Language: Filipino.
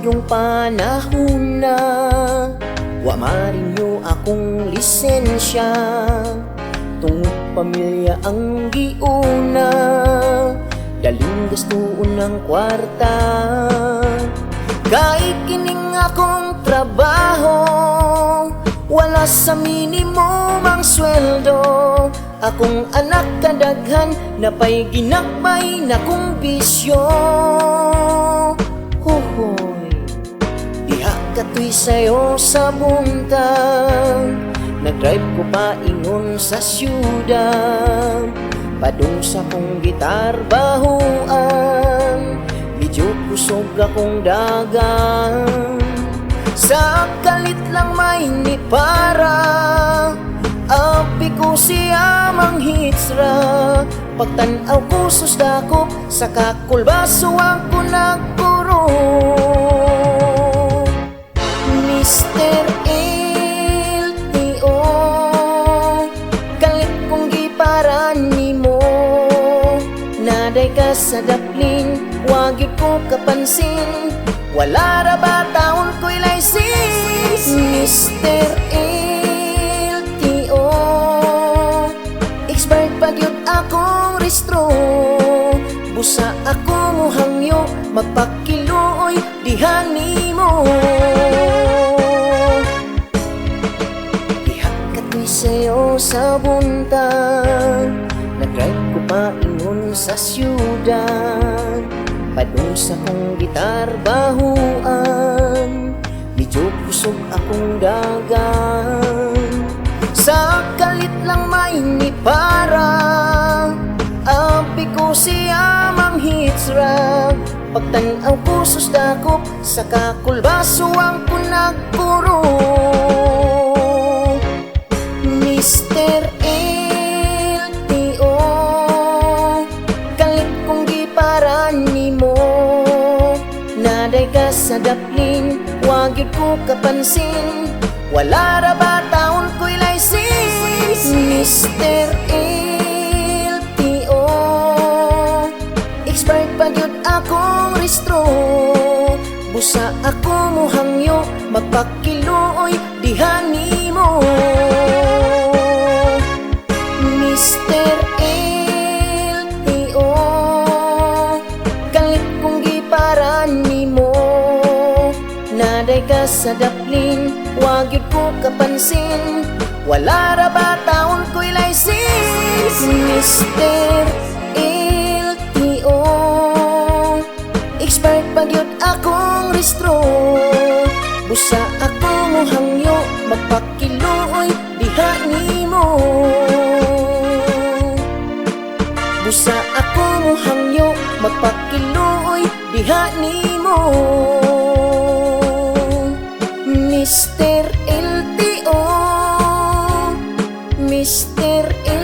yung panahon na wa marinyo akong lisensya. Tungod pamilya ang giuna, daling gastuon ng kwarta. Kahit kining akong trabaho, wala sa minimum ang sweldo. Akong anak kadaghan, napay ginakbay na kong bisyo. Hohoy, diha katoy sayo sa buntag. Nag-drive ko pa ingon sa syudad, padung sa kong gitar bahuan. Medyo kusog akong dagan, sa kalit lang may ni para. Api ko siya mang hits ra, pagtanaw ko susdakop, sa kakulbaso ako nagpuro. Mr. LTO, kalit kong giparan nimo. Naday ka sa daplin, wag yun ko kapansin. Wala ra ba taon ko'y license? Mr. LTO, expired pa gyud akong restro. Busa ako mo hangyo, magpakiluoy diha nimo. Diha katoy sayo sa buntag, nag-drive ko pa ingon sa syudad, padung sa kong gitar bahuan. Medyo kusog akong dagan, sa kalit lang may ni para. Api ko siya mang hits ra, pagtanaw ko susdakop, sa kakulbaso ang kunagpuro. Mr. LTO, kalit kong giparan nimo. Naday ka sa daplin, wag yun ko kapansin. Wala ra ba taon ko'y license? Mr. LTO, expired pa gyud akong restro. Busa ako mo hangyo, magpakiluoy diha nimo. Mr. LTO, kalit kong giparan nimo. Naday ka sa daplin, wag yun ko kapansin. Wala ra ba taon ko'y license? Mr. LTO, expired pa gyud akong restro. Busa ako mo hangyo, magpakiluoy diha nimo. Busa ako mo hangyo, magpakiluoy diha nimo. Mr. LTO, Mr. LTO.